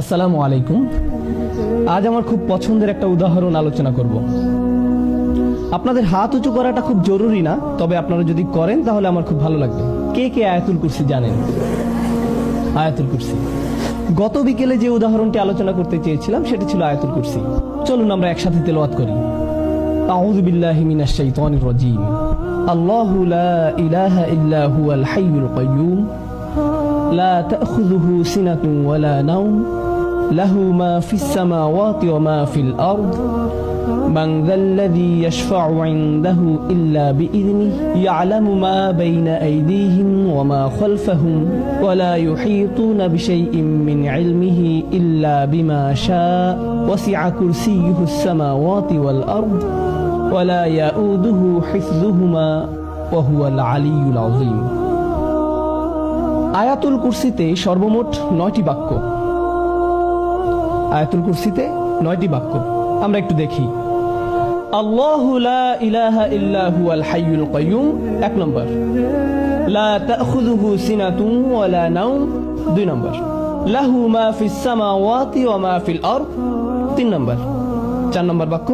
আসসালামু আলাইকুম। আজ আমার খুব পছন্দের একটা উদাহরণ আলোচনা করব। আপনাদের হাত উঁচু করাটা খুব জরুরি না, তবে আপনারা যদি করেন তাহলে আমার খুব ভালো লাগবে। কে কে আয়াতুল কুরসি জানেন? আয়াতুল কুরসি, গত বিকেলে যে উদাহরণটি আলোচনা করতে চেয়েছিলাম সেটা ছিল আয়াতুল কুরসি। চলুন আমরা একসাথে তেলাওয়াত করি। আউযু বিল্লাহি মিনাশ শাইতানির রাজীম। আল্লাহু লা ইলাহা ইল্লা হুয়াল হাইয়ুল কাইয়্যুম লা তাখুযুহু সিনাতুন ওয়ালা নাওম লাহু মা ফিস সামাওয়াতি ওয়া মা ফিল আরদ মান যাল্লাযী ইয়াশফা'ু 'ইনদাহু ইল্লা বিইযনিহি ইয়া'লামু মা বাইনা আইদিহিম ওয়া মা খালফাহুম ওয়া লা ইউহীতুনা বিশাইইন মিন 'ইলমিহি ইল্লা বিমা শা'a ওয়াসি'a কুরসিয়্যুহুস সামাওয়াতি ওয়াল আরদ ওয়া লা ইয়াউদুহু হিফযুহুমা ওয়া হুয়াল 'আলিয়্যুল 'আযীম। আয়াতুল কুরসিতে সর্বমোট 9টি বাক্য। আয়াতুল কুরসিতে 9টি বাক্য। আমরা একটু দেখি। আল্লাহু লা ইলাহা ইল্লা হুয়াল হাইয়ুল কাইয়্যুম 1 নম্বর। লা তাখুযুহু সিনাতুন ওয়ালা নাওম 2 নম্বর। লাহু মা ফিস সামাওয়াতি ওয়া মা ফিল আরদ 3 নম্বর। 4 নম্বর বাক্য।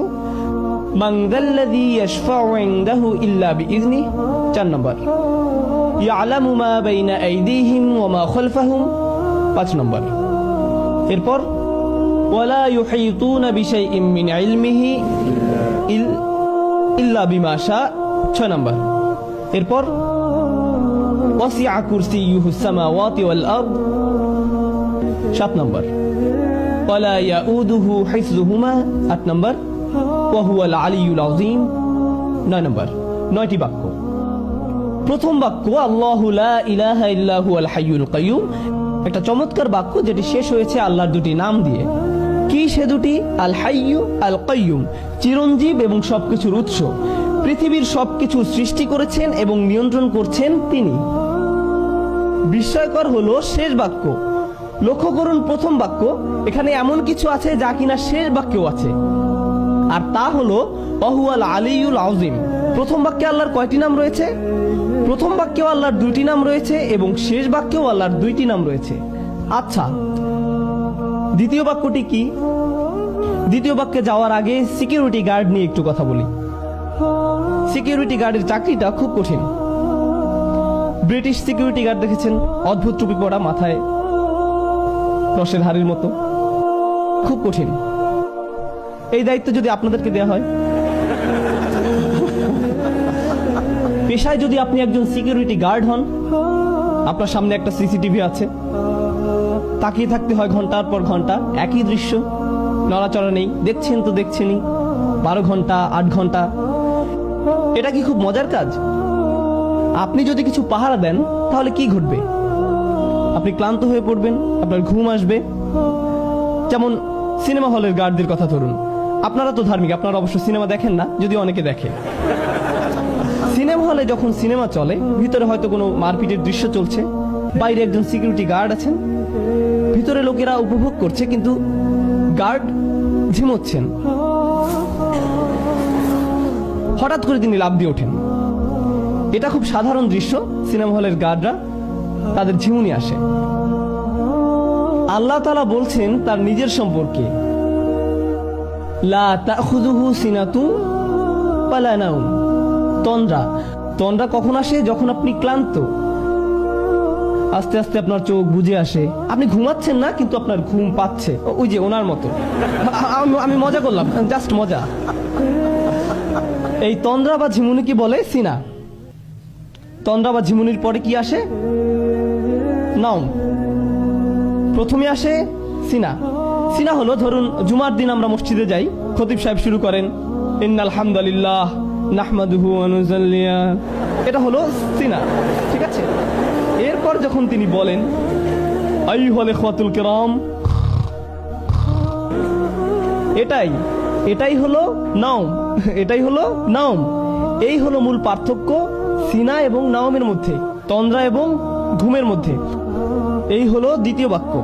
মান যাল্লাযী ইয়াশফা'ু 'ইনদাহু ইল্লা বিইযনিহি 4 নম্বর। ইয়া'লামু মা বাইনা আইদিহিম ওয়া মা খালফাহুম 5 নম্বর। এরপর ওয়ালা ইউহীতুনা বিশাইইন মিন ইলমিহি ইল্লা বিমা শা'a 6 নম্বর। এরপর ওয়াসি'a কুরসিয়্যুহুস সামাওয়াতি ওয়াল আরদ 7 নম্বর। ওয়ালা ইয়াউদুহু হিফযুহুমা 8 নম্বর। ওয়া হুয়াল আলিয়্যুল 'আযীম 9 নম্বর। 9টি বাক্য। প্রথম বাক্য আল্লাহু লা ইলাহা ইল্লা হুয়াল হাইয়ুল কাইয়্যুম, একটা চমৎকার বাক্য যেটি শেষ হয়েছে আল্লাহর দুটি নাম দিয়ে। কি সে দুটি? আল হাইয়্যু, আল কাইয়্যুম, চিরঞ্জীব এবং সবকিছুর উৎস। পৃথিবীর সবকিছু সৃষ্টি করেছেন এবং নিয়ন্ত্রণ করছেন তিনি। বিস্ময়কর হলো শেষ বাক্য। লক্ষ্য করুন, প্রথম বাক্য এখানে এমন কিছু আছে যা কিনা শেষ বাক্যেও আছে, আর তা হলো ওয়া হুয়াল আলিয়্যুল 'আযীম। প্রথম বাক্যে আল্লাহর কয়টি নাম রয়েছে? প্রথম বাক্যেও আল্লাহর 2টি নাম রয়েছে এবং শেষ বাক্যেও আল্লাহর 2টি নাম রয়েছে। আচ্ছা, দ্বিতীয় বাক্যটি কি? দ্বিতীয় বাক্যে যাওয়ার আগে সিকিউরিটি গার্ড নিয়ে একটু কথা বলি। সিকিউরিটি গার্ডের চাকরিটা খুব কঠিন। ব্রিটিশ সিকিউরিটি গার্ড দেখেছেন, অদ্ভুত টুপি পরা, মাথায় রসের হাড়ির মতো, খুব কঠিন। এই দায়িত্ব যদি আপনাদেরকে দেওয়া হয়, পেশায় যদি আপনি একজন সিকিউরিটি গার্ড হন, আপনার সামনে একটা সিসিটিভি আছে, তাকিয়ে থাকতে হয় ঘন্টার পর ঘন্টা, একই দৃশ্য, নড়াচড়া নেই, দেখছেন তো দেখছেনই, 12 ঘন্টা 8 ঘন্টা। এটা কি খুব মজার কাজ? আপনি যদি কিছু পাহারা দেন তাহলে কি ঘটবে? আপনি ক্লান্ত হয়ে পড়বেন, আপনার ঘুম আসবে। যেমন সিনেমা হলের গার্ডদের কথা ধরুন। আপনারা তো ধার্মিক, আপনারা অবশ্য সিনেমা দেখেন না, যদিও অনেকে দেখে। সিনেমা হলে যখন সিনেমা চলে, ভিতরে হয়তো কোনো মারপিটের দৃশ্য চলছে, বাইরে একজন সিকিউরিটি গার্ড আছেন, ভিতরে লোকেরা উপভোগ করছে, কিন্তু গার্ড ঝিমোচ্ছেন। হঠাৎ করে তিনি লাফ দিয়ে ওঠেন। এটা খুব সাধারণ দৃশ্য। সিনেমা হলের গার্ডরা, তাদের ঝিমুনি আসে। আল্লাহ তাআলা বলছেন তার নিজের সম্পর্কে, লা তাখুযুহু সিনাতুন ওয়ালা নাওম। তন্দ্রা কখন আসে? যখন আপনি ক্লান্ত, আস্তে আস্তে আপনার চোখ বুজে আসে, আপনি ঘুমাচ্ছেন না কিন্তু আপনার ঘুম পাচ্ছে, ওই যে ওনার মতো। আমি মজা করলাম, জাস্ট মজা। এই তন্দ্রা বা ঝিমুনিকে বলে সিনা। তন্দ্রা বা ঝিমুনির পরে কি আসে? নাওম। প্রথমে আসে সিনা। সিনা হলো, ধরুন জুমার দিন আমরা মসজিদে যাই, খতিব সাহেব শুরু করেন ইন্নাল হামদুলিল্লাহ নাহমাদুহু ওয়া নুসাল্লি, এটা হলো সিনা, ঠিক আছে? এরপর যখন তিনি বলেন আইয়ুহাল ইখওয়াতুল কিরাম, এটাই হলো নাওম। এটাই হলো নাওম। এই হলো মূল পার্থক্য সিনা এবং নাওমের মধ্যে, তন্দ্রা এবং ঘুমের মধ্যে। এই হলো দ্বিতীয় বাক্য,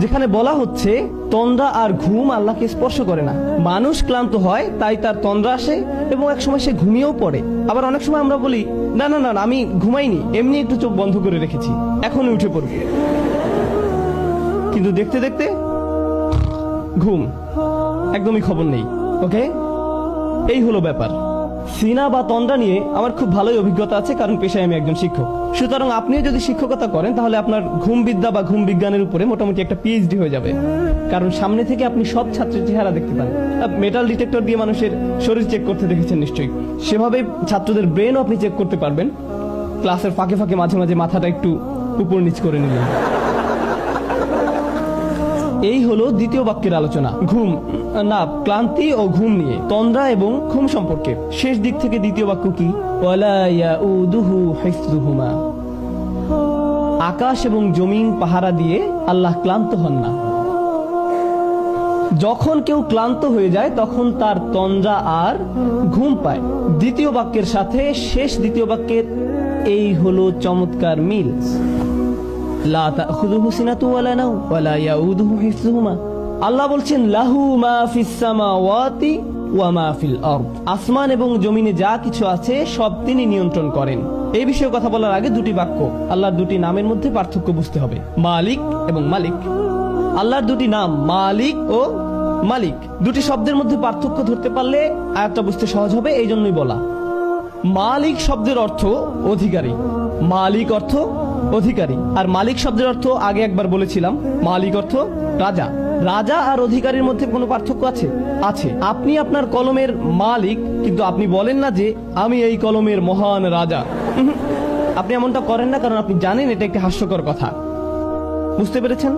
যেখানে বলা হচ্ছে তন্দ্রা আর ঘুম আল্লাহকে স্পর্শ করে না। মানুষ ক্লান্ত হয়, তাই তার তন্দ্রা আসে এবং একসময় সে ঘুমিয়েও পড়ে। আবার অনেক সময় আমরা বলি না না না আমি ঘুমাইনি, এমনি একটু চোখ বন্ধ করে রেখেছি, এখনই উঠে পড়ব। কিন্তু দেখতে দেখতে ঘুম, একদমই খবর নেই। ওকে, এই হলো ব্যাপার। সিনা বা তন্দ্রা নিয়ে আমার খুব ভালোই অভিজ্ঞতা আছে, কারণ পেশায় আমি একজন শিক্ষক। সুতরাং আপনিও যদি শিক্ষকতা করেন তাহলে আপনার ঘুম বিদ্যা বা ঘুম বিজ্ঞানের উপরে মোটামুটি একটা পিএইচডি হয়ে যাবে, কারণ সামনে থেকে আপনি সব ছাত্রের চেহারা দেখতে পান। মেটাল ডিটেক্টর দিয়ে মানুষের শরীর চেক করতে দেখেছেন নিশ্চয়ই, সেভাবে ছাত্রদের ব্রেনও আপনি চেক করতে পারবেন। ক্লাসের ফাঁকে ফাঁকে মাঝে মাঝে মাথাটা একটু উপর নিচ করে নিলেন। এই হলো দ্বিতীয় বাক্যের আলোচনা, ঘুম না ক্লান্তি ও ঘুম নিয়ে, তন্দ্রা এবং ঘুম সম্পর্কে। শেষ দিক থেকে দ্বিতীয় বাক্য কি? ওয়ালা ইয়াউদুহু হিফযুহুমা, আকাশ এবং জমিন পাহারা দিয়ে আল্লাহ ক্লান্ত হন না। যখন কেউ ক্লান্ত হয়ে যায় তখন তার তন্দ্রা আর ঘুম পায়। দ্বিতীয় বাক্যের সাথে শেষ দ্বিতীয় বাক্যের এই হলো চমৎকার মিল। লা তাখুযুহু সিনাতু ওয়ালা নাওম ওয়ালা ইয়াউদুহু হিফযুহুমা। আল্লাহ বলছেন লাহু মা ফিস সামাওয়াতি ওয়া মা ফিল আরদ, আসমান এবং জমিনে যা কিছু আছে সব তিনি নিয়ন্ত্রণ করেন। এই বিষয়ে কথা বলার আগে দুটি বাক্য, আল্লাহর দুটি নামের মধ্যে পার্থক্য বুঝতে হবে, মালিক এবং মালিক। আল্লাহর দুটি নাম মালিক ও মালিক, দুটি শব্দের মধ্যে পার্থক্য ধরতে পারলে আয়াতটা বুঝতে সহজ হবে, এই জন্যই বলা। মালিক শব্দের অর্থ অধিকারী, মালিক অর্থ অধিকারী, আর মালিক শব্দের অর্থ আগে একবার বলেছিলাম, মালিক অর্থ রাজা। রাজা আর অধিকারীর মধ্যে কোনো পার্থক্য আছে? আছে। আপনি আপনার কলমের মালিক, কিন্তু আপনি বলেন না যে আমি এই কলমের মহান রাজা। আপনি এমনটা করেন না, কারণ আপনি জানেন এটা একটি হাস্যকর কথা। বুঝতে পেরেছেন?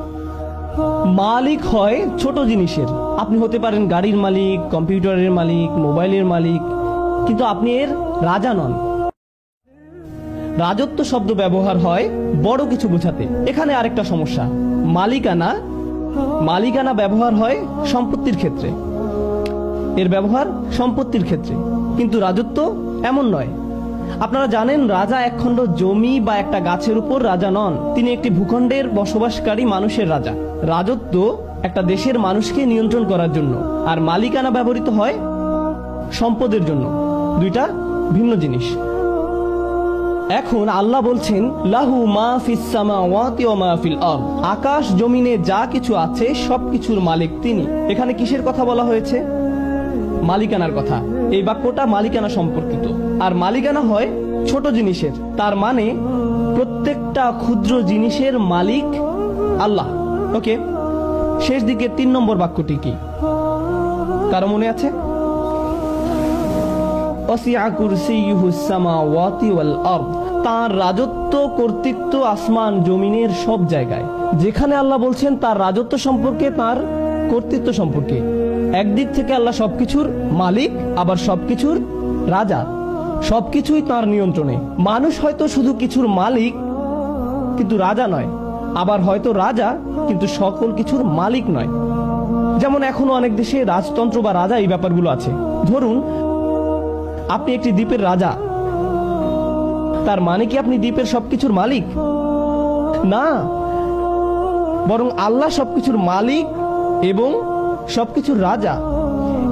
মালিক হয় ছোট জিনিসের, আপনি হতে পারেন গাড়ির মালিক, কম্পিউটারের মালিক, মোবাইলের মালিক, কিন্তু আপনি এর রাজা নন। রাজত্ব শব্দ ব্যবহার হয় বড় কিছু বোঝাতে। এখানে আরেকটা সমস্যা, মালিকানা ব্যবহার হয় সম্পত্তির ক্ষেত্রে, এর ব্যবহার সম্পত্তির ক্ষেত্রে, কিন্তু রাজত্ব এমন নয়। আপনারা জানেন রাজা একখণ্ড জমি বা একটা গাছের উপর রাজা নন, তিনি একটি ভূখণ্ডের বসবাসকারী মানুষের রাজা। রাজত্ব একটা দেশের মানুষকে নিয়ন্ত্রণ করার জন্য, আর মালিকানা ব্যবহৃত হয় সম্পদের জন্য, দুইটা ভিন্ন জিনিস। এখন আল্লাহ বলছেন লাহু মা ফিস সামাওয়াতি ওয়া মা ফিল আরদ, আকাশ জমিনে যা কিছু আছে সবকিছুর মালিক তিনি। এখানে কিসের কথা বলা হয়েছে? মালিকানার কথা। এই বাক্যটা মালিকানা সম্পর্কিত, আর মালিকানা হয় ছোট জিনিসের, তার মানে প্রত্যেকটা ক্ষুদ্র জিনিসের মালিক আল্লাহ। ওকে, শেষ দিকের 3 নম্বর বাক্যটি কি কারো মনে আছে? ওয়াসিআ কুরসিয়ুহুস সামাওয়াতি ওয়াল আরদ, তার রাজত্ব কর্তৃত্ব আসমান জমিনের সব জায়গায়। যেখানে আল্লাহ বলছেন তার রাজত্ব সম্পর্কে, তার কর্তৃত্ব সম্পর্কে, একদিক থেকে আল্লাহ সবকিছুর মালিক, আবার সবকিছুর রাজা, সবকিছুই তার নিয়ন্ত্রণে। মানুষ হয়তো শুধু কিছুর মালিক কিন্তু রাজা নয়, আবার হয়তো রাজা কিন্তু সকল কিছুর মালিক নয়। যেমন এখনো অনেক দেশে রাজতন্ত্র বা রাজা এই ব্যাপারগুলো আছে। ধরুন আপনি একটি দ্বীপের রাজা, তার মানে কি আপনি দ্বীপের সবকিছুর মালিক? না, বরং আল্লাহ সবকিছুর মালিক এবং সবকিছুর রাজা।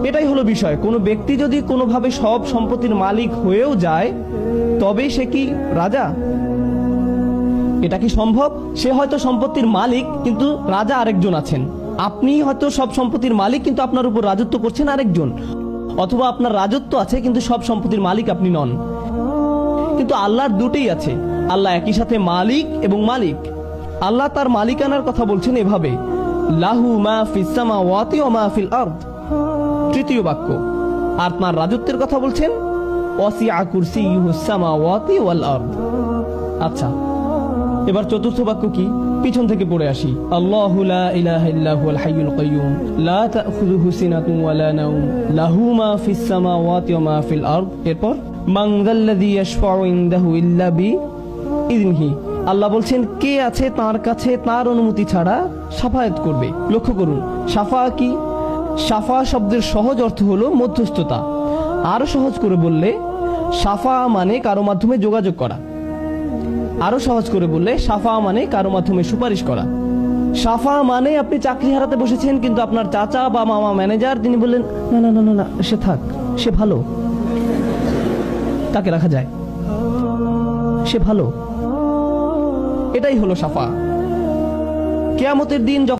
এটাই হলো বিষয়। কোনো ব্যক্তি যদি কোনোভাবে সব সম্পত্তির মালিক হয়েও যায়, তবে সে কি রাজা? এটা কি সম্ভব? সে হয়তো সম্পত্তির মালিক, কিন্তু রাজা আরেকজন আছেন। আপনি হয়তো সব সম্পত্তির মালিক, কিন্তু আপনার উপর রাজত্ব করছেন আরেকজন। অথবা আপনার রাজত্ব আছে কিন্তু সব সম্পত্তির মালিক আপনি নন। কিন্তু আল্লাহর দুটোই আছে, আল্লাহ একই সাথে মালিক এবং মালিক। আল্লাহ তার মালিকানার কথা বলছেন এভাবে, লাহু মা ফিস সামাওয়াতি ওয়া মা ফিল আরদ, তৃতীয় বাক্য। আর তার রাজত্বের কথা বলছেন ওয়াসিআ কুরসিয়ুহুস সামাওয়াতি ওয়াল আরদ। আচ্ছা, এবার চতুর্থ বাক্য কি? পিছন থেকে পড়ে আসি। আল্লাহু লা ইলাহা ইল্লা হুয়াল হাইয়ুল কাইয়্যুম লা তাখুযুহু সিনাতুন ওয়ালা নাওম লাহু মা ফিস সামাওয়াতি ওয়া মা ফিল আরদ। এরপর মান যাল্লাযী ইয়াশফাউ ইনদাহু ইল্লা বিইযনিহি, আল্লাহ বলছেন কে আছে তার কাছে তার অনুমতি ছাড়া শাফায়াত করবে। লক্ষ্য করুন, শাফা কি? শাফা শব্দের সহজ অর্থ হলো মধ্যস্থতা। আরো সহজ করে বললে শাফা মানে কারো মাধ্যমে যোগাযোগ করা। আরো সহজ করে বললে শাফা মানে কারো মাধ্যমে সুপারিশ করা। শাফা মানে আপনি চাকরি হারাতে বসেছেন, কিন্তু আপনার চাচা বা মামা ম্যানেজার, তিনি বললেন না না না না না, সে থাক, সে ভালো, তাকে রাখা যায়, সে ভালো। এটাই হলো শাফা। কিয়ামতের দিন যখন